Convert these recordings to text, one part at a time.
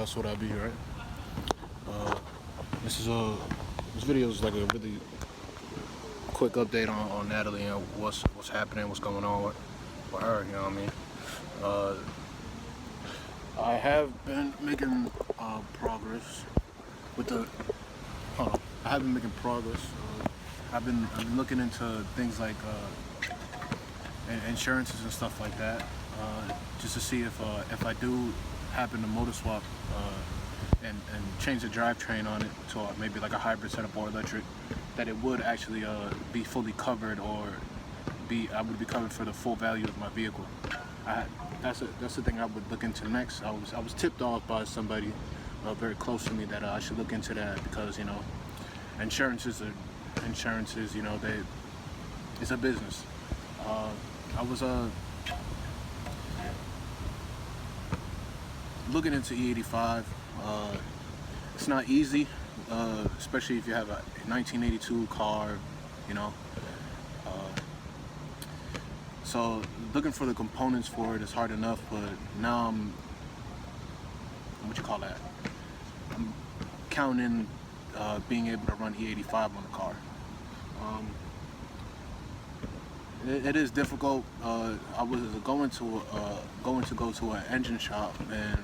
That's what I be, right? Uh, this is this video is like a really quick update on Natalie and what's happening, what's going on with her. You know what I mean? I have been making progress with the. Hold on. I have been making progress. I've been looking into things like insurances and stuff like that, just to see if I do happen to motor swap and change the drivetrain on it to maybe like a hybrid setup or electric, that it would actually be fully covered, or I would be covered for the full value of my vehicle. That's the thing I would look into next. I was tipped off by somebody very close to me that I should look into that, because insurances, it's a business. I was looking into E85. It's not easy, especially if you have a 1982 car, so looking for the components for it is hard enough, but now I'm counting being able to run E85 on the car. It is difficult. I was going to go to an engine shop, and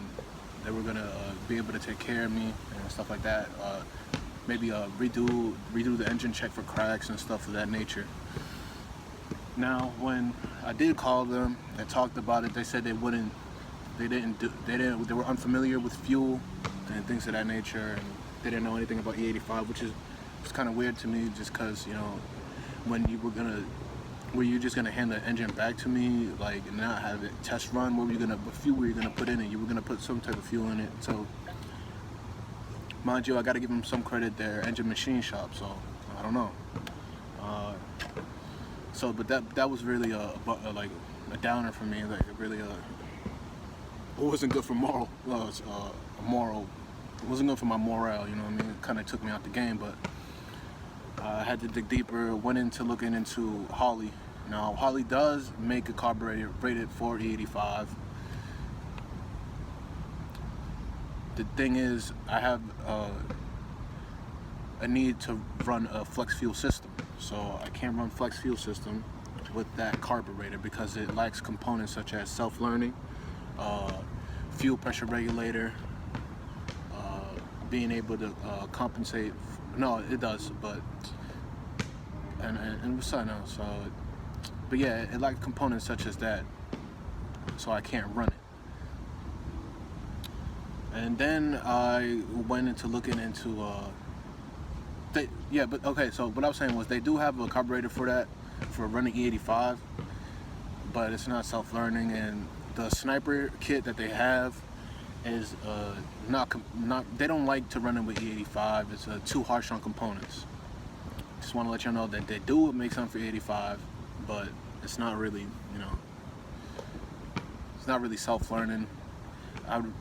they were gonna be able to take care of me and stuff like that. Maybe redo the engine, check for cracks and stuff of that nature. Now, when I did call them and talked about it, they said they were unfamiliar with fuel and things of that nature, and they didn't know anything about E85, which is kind of weird to me, just because were you just gonna hand the engine back to me, like, and not have it test run? What fuel were you gonna put in it? You were gonna put some type of fuel in it. So, mind you, I gotta give them some credit. Their engine machine shop, so I don't know. But that was really a downer for me. Like, it really it wasn't good for moral. It wasn't good for my morale. You know what I mean? It kind of took me out the game, but. I had to dig deeper, went into looking into Holley. Now, Holley does make a carburetor rated for E85. The thing is, I have a need to run a flex fuel system. So I can't run flex fuel system with that carburetor because it lacks components such as self-learning, fuel pressure regulator, being able to compensate. No, it does, but and something else. But yeah, it lacks components such as that, so I can't run it. And then I went into looking into So what I was saying was, they do have a carburetor for that, for running E85, but it's not self-learning, and the sniper kit that they have is not. They don't like to run it with E85. It's too harsh on components. Just want to let you know that they do make something for E85, but it's not really, it's not really self-learning.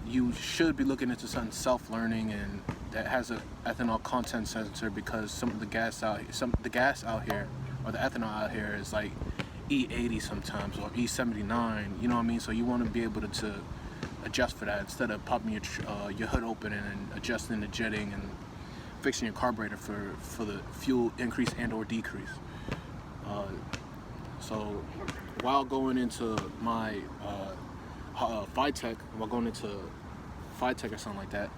You should be looking into something self-learning and that has a ethanol content sensor, because some of the gas out here, or the ethanol out here, is like E80 sometimes, or E79. You know what I mean? So you want to be able to adjust for that, instead of popping your hood open and adjusting the jetting and fixing your carburetor for the fuel increase and or decrease. So while going into my while going into Phytech or something like that,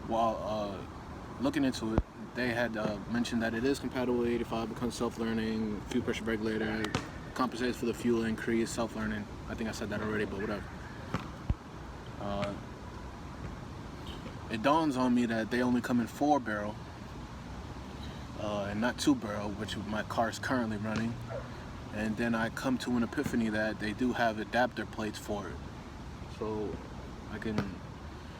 while looking into it, they had mentioned that it is compatible with 85, becomes self-learning, fuel pressure regulator, compensates for the fuel increase, self-learning. I think I said that already, but whatever. It dawns on me that they only come in 4-barrel and not 2-barrel, which my car is currently running. And then I come to an epiphany that they do have adapter plates for it. So I can,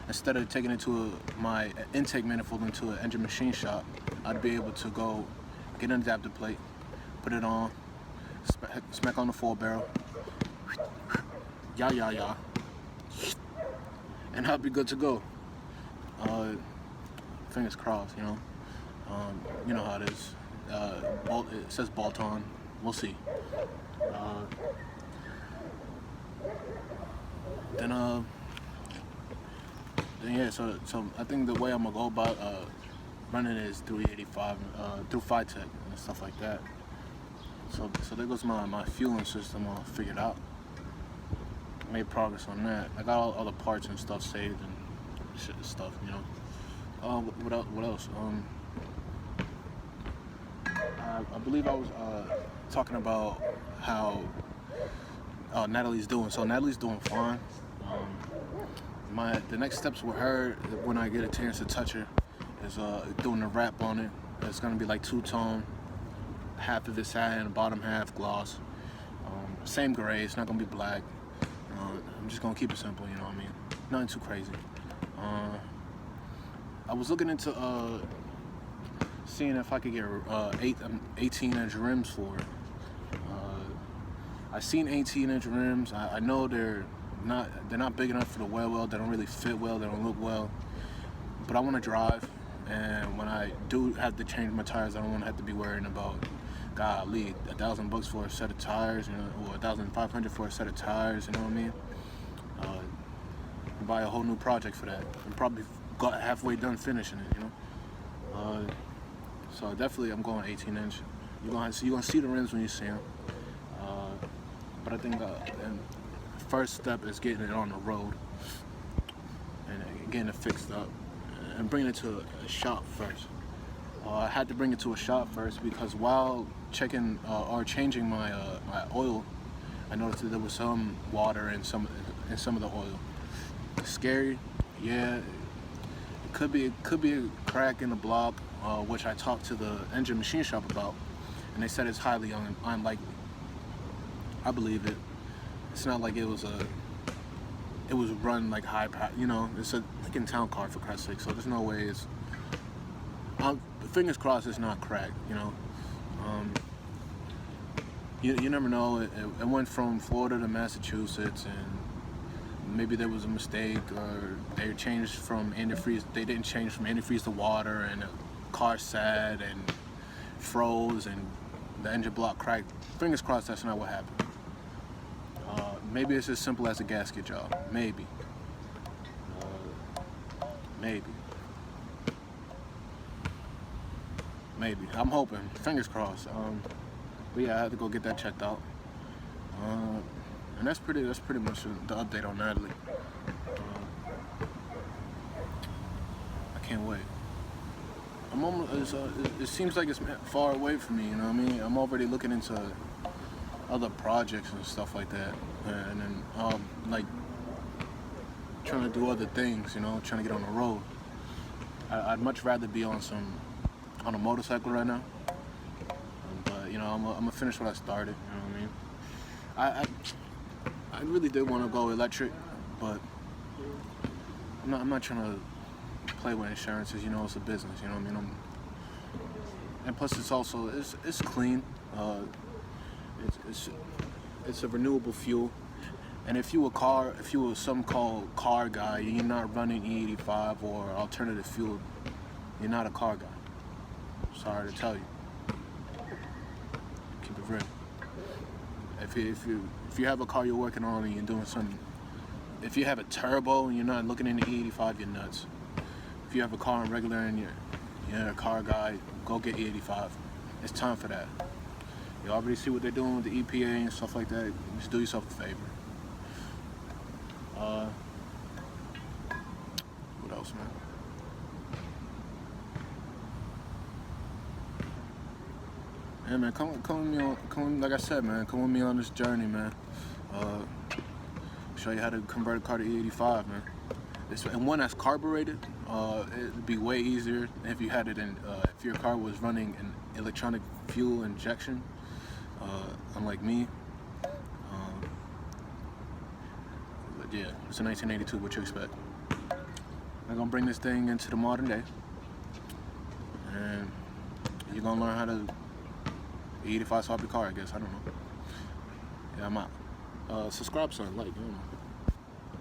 instead of taking it to my intake manifold into an engine machine shop, I'd be able to go get an adapter plate, put it on, smack on the 4-barrel, yeah, and I'll be good to go. Fingers crossed, you know how it is. It says bolt on. We'll see. Then yeah, so I think the way I'm gonna go about running is through E85, through FiTech and stuff like that. So there goes my fueling system all figured out. Made progress on that. I got all the parts and stuff saved and shit and stuff, you know. What else? I believe I was talking about how Natalie's doing. So Natalie's doing fine. The next steps with her when I get a chance to touch her is doing a wrap on it. It's gonna be like two-tone, half of it satin, bottom half gloss. Same gray. It's not gonna be black. I'm just gonna keep it simple, you know what I mean? Nothing too crazy. I was looking into seeing if I could get 18-inch rims for it. I've seen 18-inch rims. I know they're not big enough for the wear well. They don't really fit well. They don't look well. But I want to drive, and when I do have to change my tires, I don't want to have to be worrying about, golly, $1,000 for a set of tires, you know, or $1,500 for a set of tires. You know what I mean? Buy a whole new project for that. I'm probably got halfway done finishing it. You know. So definitely, I'm going 18-inch. You're gonna see the rims when you see them. But I think the first step is getting it on the road and getting it fixed up and bringing it to a shop first. I had to bring it to a shop first because while checking or changing my oil, I noticed that there was some water in some of the oil. Scary, yeah. It could be a crack in the block, which I talked to the engine machine shop about, and they said it's highly unlikely. I believe it. It's not like it was run like high power, you know. It's a Lincoln Town car, for Christ's sake. So there's no way it's. Fingers crossed it's not cracked, you know. You never know. It went from Florida to Massachusetts, and maybe there was a mistake, or they changed from antifreeze. They didn't change from antifreeze to water, and the car sat and froze, and the engine block cracked. Fingers crossed that's not what happened. Maybe it's as simple as a gasket job. Maybe. Maybe. I'm hoping. Fingers crossed. But yeah, I had to go get that checked out. And that's pretty much the update on Natalie. I can't wait. I'm almost. It seems like it's far away from me. You know what I mean? I'm already looking into other projects and stuff like that, and then like trying to do other things. You know, trying to get on the road. I'd much rather be on a motorcycle right now. But you know, I'm gonna finish what I started. You know what I mean? I really did want to go electric, but I'm not trying to play with insurances. You know, it's a business. You know what I mean? And plus, it's clean. It's a renewable fuel. And if you were some called car guy, and you're not running E85 or alternative fuel, you're not a car guy. Sorry to tell you. Keep it real. If you have a car you're working on and you're doing something, if you have a turbo and you're not looking into E85, you're nuts. If you have a car on regular and you're a car guy, go get E85. It's time for that. You already see what they're doing with the EPA and stuff like that. Just do yourself a favor. What else, man? Yeah, man, come with me like I said, man, come with me on this journey, man. Show you how to convert a car to E85, man. And one that's carbureted, it'd be way easier if you had it in, if your car was running an electronic fuel injection, unlike me. But yeah, it's a 1982, what you expect. I'm gonna bring this thing into the modern day, and you're gonna learn how to E85 swap your car, I guess. I don't know. Yeah, I'm out. Subscribe, son, like, you know.